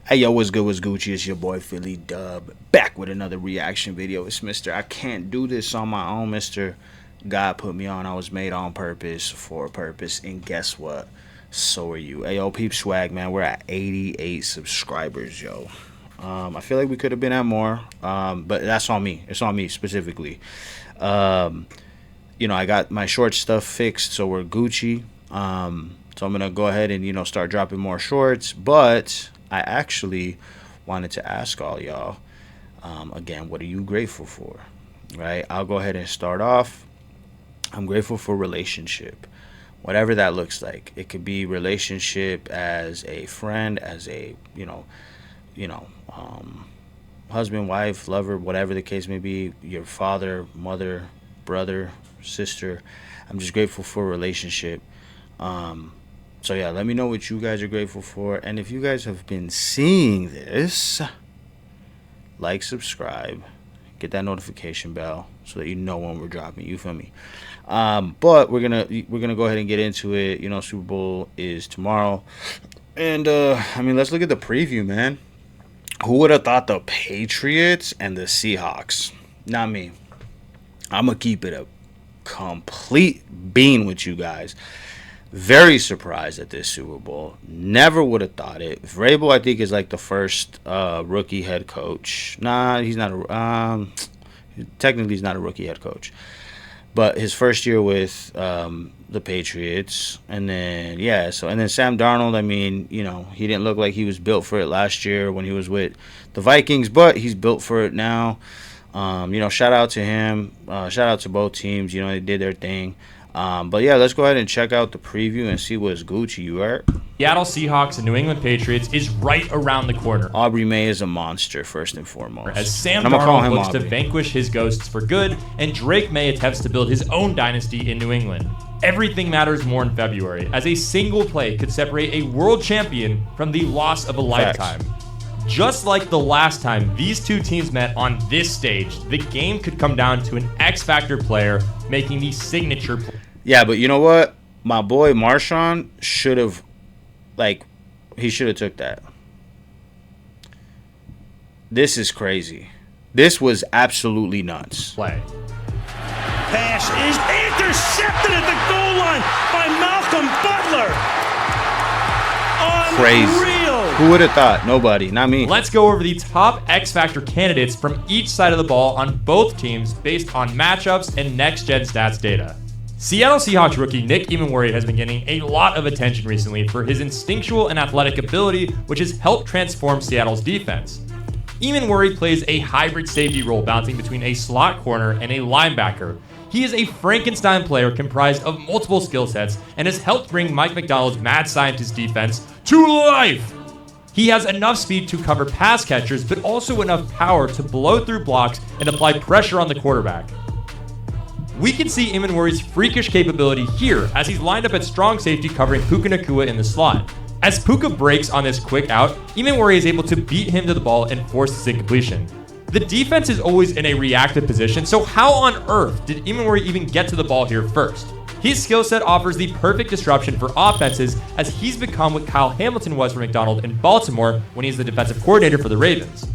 Hey yo, what's good? What's Gucci? It's your boy Phillidub, back with another reaction video. It's Mr. I can't do this on my own, Mr. God put me on. I was made on purpose, for a purpose, and guess what? So are you. Hey yo, peep swag, man. We're at 88 subscribers, yo. I feel like we could have been at more, but that's on me. It's on me specifically. You know, I got my short stuff fixed, so we're Gucci. So I'm gonna go ahead and start dropping more shorts, but I actually wanted to ask all y'all, again, what are you grateful for, right? I'll go ahead and start off. I'm grateful for relationship, whatever that looks like. It could be relationship as a friend, as a, husband, wife, lover, whatever the case may be, your father, mother, brother, sister. I'm just grateful for relationship. So yeah, let me know what you guys are grateful for. And if you guys have been seeing this, like, subscribe, get that notification bell so that you know when we're dropping. You feel me? But we're gonna go ahead and get into it. Super Bowl is tomorrow. And let's look at the preview, man. Who would have thought the Patriots and the Seahawks? Not me. I'm gonna keep it a complete bean with you guys. Very surprised at this Super Bowl. Never would have thought it. Vrabel, I think, is like the first rookie head coach. Nah, he's not technically he's not a rookie head coach. But his first year with the Patriots. And then Sam Darnold, he didn't look like he was built for it last year when he was with the Vikings, but he's built for it now. Shout out to him. Shout out to both teams. They did their thing. But yeah, let's go ahead and check out the preview and see what's Gucci. You are. Seattle Seahawks and New England Patriots is right around the corner. Aubrey May is a monster, first and foremost. As Sam Darnold looks to vanquish his ghosts for good, and Drake May attempts to build his own dynasty in New England. Everything matters more in February, as a single play could separate a world champion from the loss of a lifetime. Just like the last time these two teams met on this stage, the game could come down to an X-Factor player making the signature play. Yeah, but you know what? My boy Marshawn should have, he should have took that. This is crazy. This was absolutely nuts. Play. Pass is intercepted at the goal line by Malcolm Butler. Crazy. Who would have thought? Nobody. Not me. Let's go over the top X-Factor candidates from each side of the ball on both teams based on matchups and next-gen stats data. Seattle Seahawks rookie Nick Emenworry has been getting a lot of attention recently for his instinctual and athletic ability, which has helped transform Seattle's defense. Emenworry plays a hybrid safety role bouncing between a slot corner and a linebacker. He is a Frankenstein player comprised of multiple skill sets and has helped bring Mike McDonald's mad scientist defense to life. He has enough speed to cover pass catchers, but also enough power to blow through blocks and apply pressure on the quarterback. We can see Emenworry's freakish capability here as he's lined up at strong safety covering Puka Nacua in the slot. As Puka breaks on this quick out, Emenworry is able to beat him to the ball and force his incompletion. The defense is always in a reactive position, so how on earth did Emenworry even get to the ball here first? His skill set offers the perfect disruption for offenses as he's become what Kyle Hamilton was for McDonald in Baltimore when he's the defensive coordinator for the Ravens.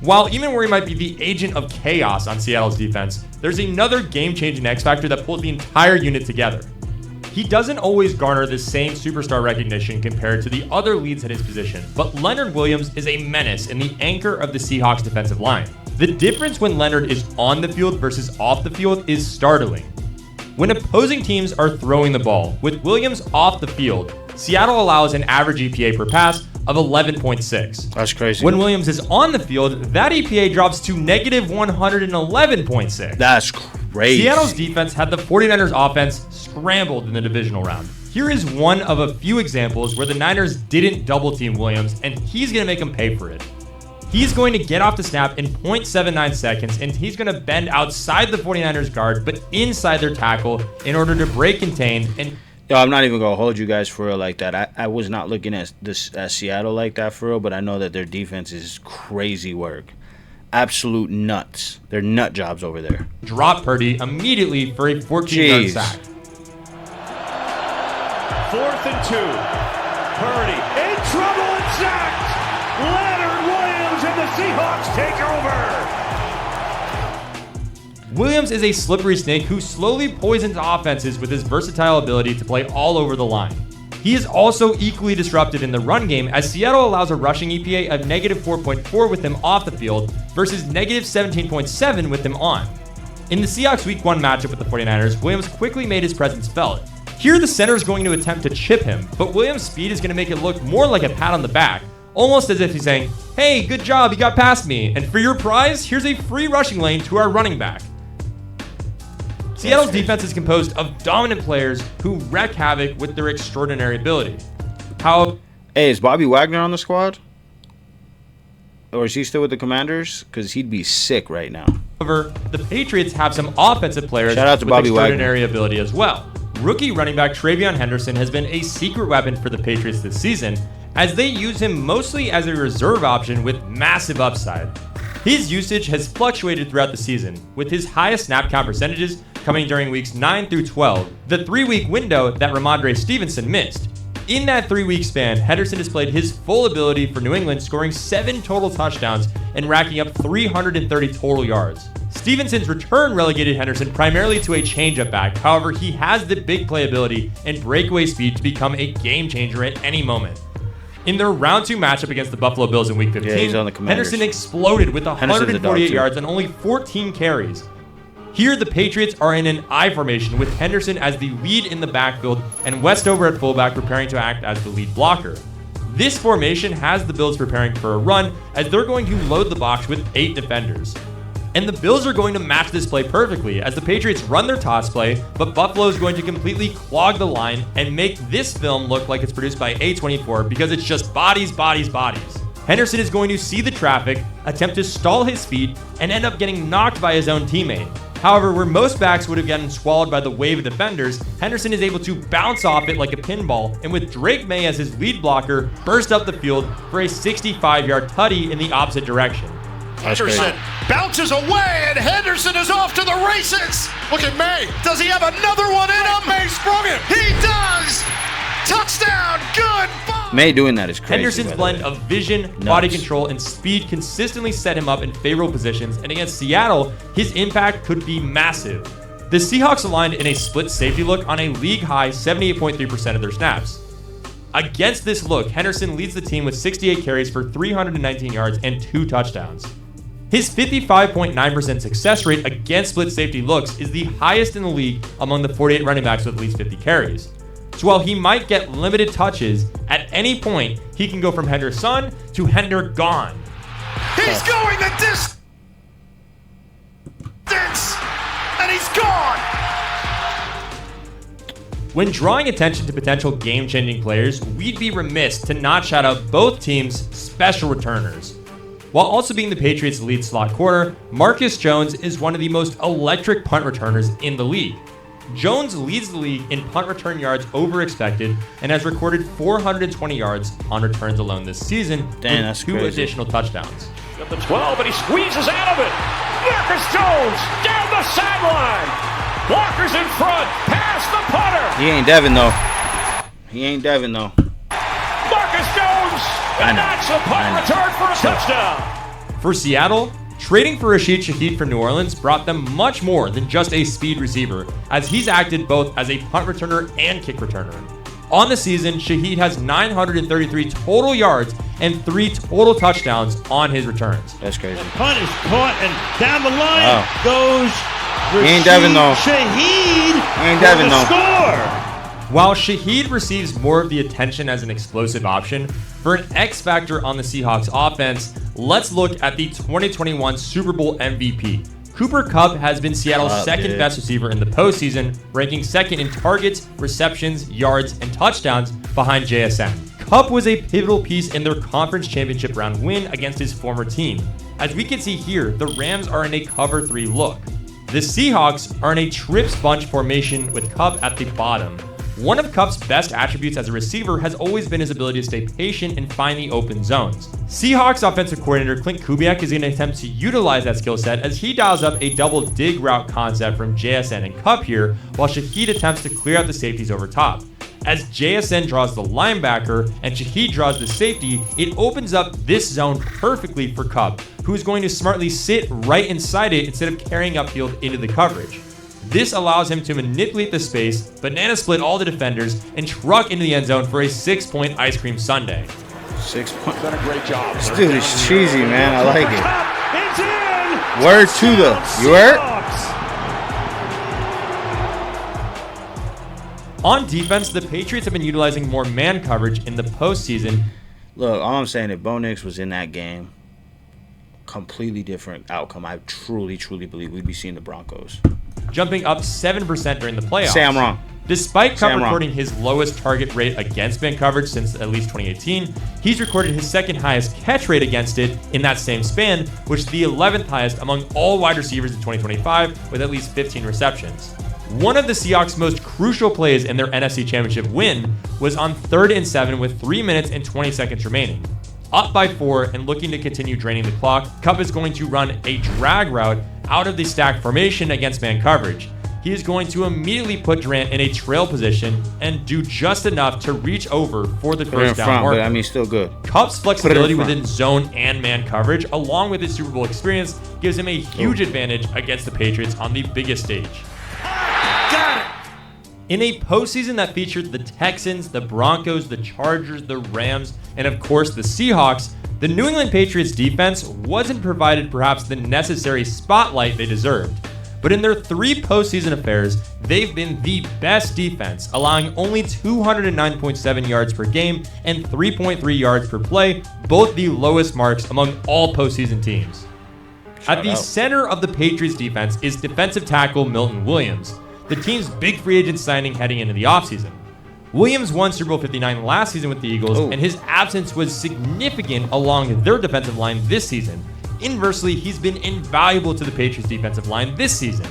While Emenworry might be the agent of chaos on Seattle's defense, there's another game-changing X-Factor that pulls the entire unit together. He doesn't always garner the same superstar recognition compared to the other leads at his position, but Leonard Williams is a menace and the anchor of the Seahawks defensive line. The difference when Leonard is on the field versus off the field is startling. When opposing teams are throwing the ball, with Williams off the field, Seattle allows an average EPA per pass of 11.6. That's crazy. When Williams is on the field, that EPA drops to negative 111.6. That's crazy. Seattle's defense had the 49ers offense scrambled in the divisional round. Here is one of a few examples where the Niners didn't double team Williams, and he's going to make him pay for it. He's going to get off the snap in 0.79 seconds, and he's going to bend outside the 49ers guard, but inside their tackle in order to break contain. And yo, I'm not even going to hold you guys for real like that. I was not looking at Seattle like that for real, but I know that their defense is crazy work. Absolute nuts. They're nut jobs over there. Drop Purdy immediately for a 14-yard sack. 4th and 2. Purdy in trouble and sacked. Leonard Seahawks take over. Williams is a slippery snake who slowly poisons offenses with his versatile ability to play all over the line. He is also equally disruptive in the run game, as Seattle allows a rushing EPA of -4.4 with him off the field versus -17.7 with him on. In the Seahawks Week 1 matchup with the 49ers, Williams quickly made his presence felt. Here the center is going to attempt to chip him, but Williams' speed is going to make it look more like a pat on the back, almost as if he's saying, "Hey, good job, you got past me, and for your prize, here's a free rushing lane to our running back." Seattle's defense is composed of dominant players who wreak havoc with their extraordinary ability. Hey, is Bobby Wagner on the squad? Or is he still with the Commanders? Because he'd be sick right now. However, the Patriots have some offensive players Shout out to with Bobby extraordinary ability as well. Rookie running back Travion Henderson has been a secret weapon for the Patriots this season, as they use him mostly as a reserve option with massive upside. His usage has fluctuated throughout the season, with his highest snap count percentages coming during weeks 9 through 12, the 3-week window that Ramondre Stevenson missed. In that 3-week span, Henderson displayed his full ability for New England, scoring 7 total touchdowns and racking up 330 total yards. Stevenson's return relegated Henderson primarily to a changeup back. However, he has the big playability and breakaway speed to become a game changer at any moment. In their round 2 matchup against the Buffalo Bills in week 15, he's on the Commanders. Henderson exploded with Henderson's a dog, 148 too. yards and only 14 carries. Here, the Patriots are in an I formation with Henderson as the lead in the backfield and Westover at fullback preparing to act as the lead blocker. This formation has the Bills preparing for a run, as they're going to load the box with 8 defenders. And the Bills are going to match this play perfectly, as the Patriots run their toss play, but Buffalo is going to completely clog the line and make this film look like it's produced by A24 because it's just bodies, bodies, bodies. Henderson is going to see the traffic, attempt to stall his feet, and end up getting knocked by his own teammate. However, where most backs would have gotten swallowed by the wave of defenders, Henderson is able to bounce off it like a pinball, and with Drake May as his lead blocker, burst up the field for a 65-yard tutty in the opposite direction. Henderson bounces away, and Henderson is off to the races. Look at May. Does he have another one in him? May sprung it. He does. Touchdown. Goodbye. May doing that is crazy. Henderson's blend of vision, body control, and speed consistently set him up in favorable positions, and against Seattle, his impact could be massive. The Seahawks aligned in a split safety look on a league-high 78.3% of their snaps. Against this look, Henderson leads the team with 68 carries for 319 yards and 2 touchdowns. His 55.9% success rate against split safety looks is the highest in the league among the 48 running backs with at least 50 carries. So while he might get limited touches, at any point, he can go from Henderson to Hender gone. He's going the distance, and he's gone. When drawing attention to potential game-changing players, we'd be remiss to not shout out both teams' special returners. While also being the Patriots' lead slot corner, Marcus Jones is one of the most electric punt returners in the league. Jones leads the league in punt return yards over expected and has recorded 420 yards on returns alone this season, Damn, with that's 2 crazy. additional touchdowns. Got the 12, and he squeezes out of it. Marcus Jones down the sideline. Blockers in front, past the punter. He ain't Devin though. He ain't Devin though. Marcus Jones, and that's a punt return for a touchdown. For Seattle, trading for Rashid Shaheed from New Orleans brought them much more than just a speed receiver, as he's acted both as a punt returner and kick returner. On the season, Shaheed has 933 total yards and 3 total touchdowns on his returns. That's crazy. The punt is caught, and down the line goes He ain't Devin though. Shaheed He ain't for Devin the though. score. While Shaheed receives more of the attention as an explosive option, for an X factor on the Seahawks offense, let's look at the 2021 Super Bowl MVP. Cooper Kupp has been Seattle's second best receiver in the postseason, ranking second in targets, receptions, yards, and touchdowns behind JSN. Kupp was a pivotal piece in their conference championship round win against his former team. As we can see here, the Rams are in a cover 3 look. The Seahawks are in a trips bunch formation with Kupp at the bottom. One of Kupp's best attributes as a receiver has always been his ability to stay patient and find the open zones. Seahawks offensive coordinator Clint Kubiak is going to attempt to utilize that skill set as he dials up a double dig route concept from JSN and Kupp here, while Shaheed attempts to clear out the safeties over top. As JSN draws the linebacker and Shaheed draws the safety, it opens up this zone perfectly for Kupp, who is going to smartly sit right inside it instead of carrying upfield into the coverage. This allows him to manipulate the space, banana split all the defenders, and truck into the end zone for a 6-point ice cream sundae. 6 points. Done a great job. This dude is cheesy, man. I like it. It's in. Word to the. You heard? On defense, the Patriots have been utilizing more man coverage in the postseason. Look, all I'm saying, if Bo Nix was in that game, completely different outcome. I truly, truly believe we'd be seeing the Broncos. Jumping up 7% during the playoffs. Say I'm wrong. Despite Kupp recording his lowest target rate against man coverage since at least 2018, he's recorded his second highest catch rate against it in that same span, which is the 11th highest among all wide receivers in 2025 with at least 15 receptions. One of the Seahawks' most crucial plays in their NFC Championship win was on 3rd and 7 with 3 minutes and 20 seconds remaining. Up by 4 and looking to continue draining the clock, Kupp is going to run a drag route out of the stack formation against man coverage. He is going to immediately put Durant in a trail position and do just enough to reach over for the first down marker. But I mean, still good. Kupp's flexibility within zone and man coverage, along with his Super Bowl experience, gives him a huge advantage against the Patriots on the biggest stage. In a postseason that featured the Texans, the Broncos, the Chargers, the Rams, and of course the Seahawks, the New England Patriots defense wasn't provided perhaps the necessary spotlight they deserved. But in their 3 postseason affairs, they've been the best defense, allowing only 209.7 yards per game and 3.3 yards per play, both the lowest marks among all postseason teams. At the center of the Patriots defense is defensive tackle Milton Williams, the team's big free agent signing heading into the offseason. Williams won Super Bowl 59 last season with the Eagles, and his absence was significant along their defensive line this season. Inversely, he's been invaluable to the Patriots defensive line this season.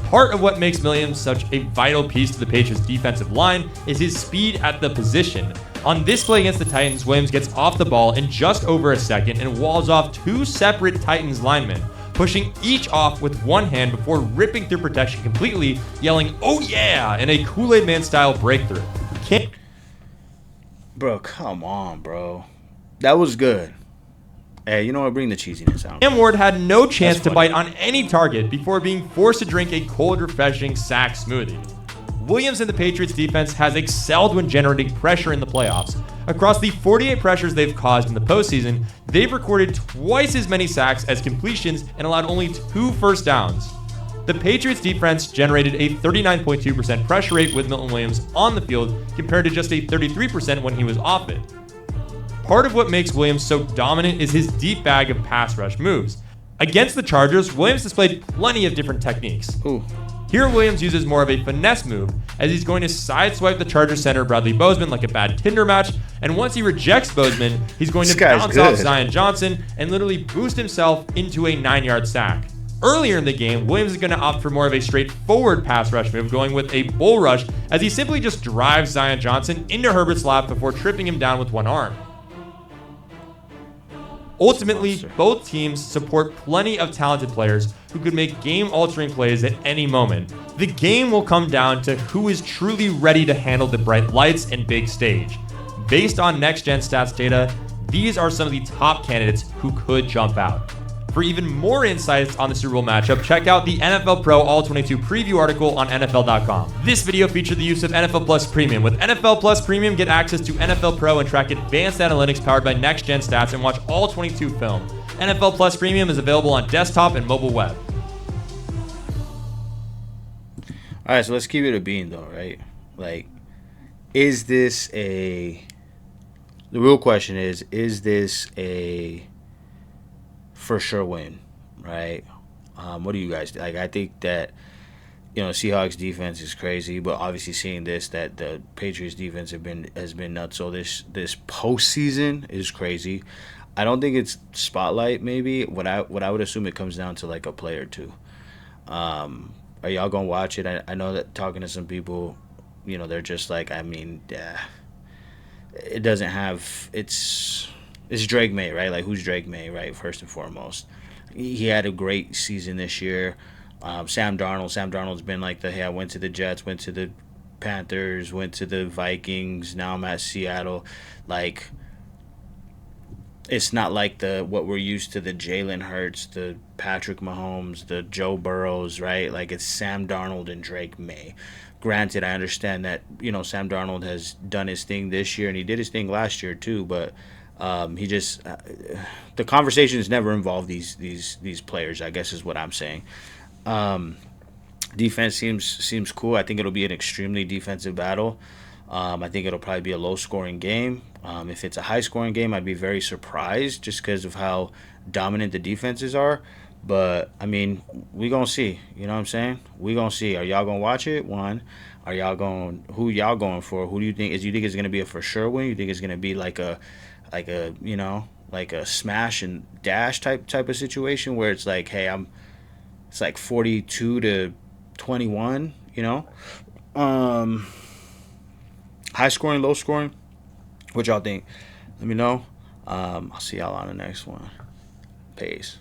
Part of what makes Williams such a vital piece to the Patriots defensive line is his speed at the position. On this play against the Titans, Williams gets off the ball in just over a second and walls off 2 separate Titans linemen, pushing each off with one hand before ripping through protection completely, yelling, "Oh yeah!" in a Kool-Aid Man style breakthrough. Bro, come on, bro. That was good. Hey, you know what? Bring the cheesiness out. Cam Ward had no chance to bite on any target before being forced to drink a cold, refreshing sack smoothie. Williams and the Patriots defense has excelled when generating pressure in the playoffs. Across the 48 pressures they've caused in the postseason, they've recorded twice as many sacks as completions and allowed only 2 first downs. The Patriots defense generated a 39.2% pressure rate with Milton Williams on the field compared to just a 33% when he was off it. Part of what makes Williams so dominant is his deep bag of pass rush moves. Against the Chargers, Williams displayed plenty of different techniques. Here, Williams uses more of a finesse move, as he's going to sideswipe the Chargers center Bradley Bozeman like a bad Tinder match, and once he rejects Bozeman, he's going to bounce off Zion Johnson and literally boost himself into a 9-yard sack. Earlier in the game, Williams is going to opt for more of a straightforward pass rush move, going with a bull rush, as he simply just drives Zion Johnson into Herbert's lap before tripping him down with one arm. Ultimately, both teams support plenty of talented players who could make game-altering plays at any moment. The game will come down to who is truly ready to handle the bright lights and big stage. Based on next-gen stats data, these are some of the top candidates who could jump out. For even more insights on the Super Bowl matchup, check out the NFL Pro All-22 preview article on NFL.com. This video featured the use of NFL Plus Premium. With NFL Plus Premium, get access to NFL Pro and track advanced analytics powered by next-gen stats and watch all 22 film. NFL Plus Premium is available on desktop and mobile web. All right, so let's keep it a bean, though, right? Like, is this a... The real question is this a... for sure win, right? What do you guys like? I think that, you know, Seahawks defense is crazy, but obviously seeing this, that the Patriots defense has been nuts. So this postseason is crazy. I don't think it's spotlight. Maybe what I would assume it comes down to like a play or two. Are y'all gonna watch it? I know that talking to some people, you know, they're just like, I mean, it doesn't have it's Drake May, right? Like, who's Drake May, right? First and foremost, he had a great season this year. Sam Darnold's been like hey, I went to the Jets, went to the Panthers, went to the Vikings. Now I'm at Seattle. Like, it's not like what we're used to, the Jalen Hurts, the Patrick Mahomes, the Joe Burrows, right? Like, it's Sam Darnold and Drake May. Granted, I understand that, Sam Darnold has done his thing this year, and he did his thing last year too, but he just the conversations never involve these players, I guess is what I'm saying. Defense seems cool. I think it'll be an extremely defensive battle. I think it'll probably be a low-scoring game. If it's a high-scoring game, I'd be very surprised just because of how dominant the defenses are. But, I mean, we going to see. You know what I'm saying? We going to see. Are y'all going to watch it? One. Who y'all going for? Who do you think? You think it's going to be a for sure win? You think it's going to be like a smash and dash type of situation where it's like, hey, it's like 42-21, high scoring, low scoring. What y'all think? Let me know. I'll see y'all on the next one. Peace.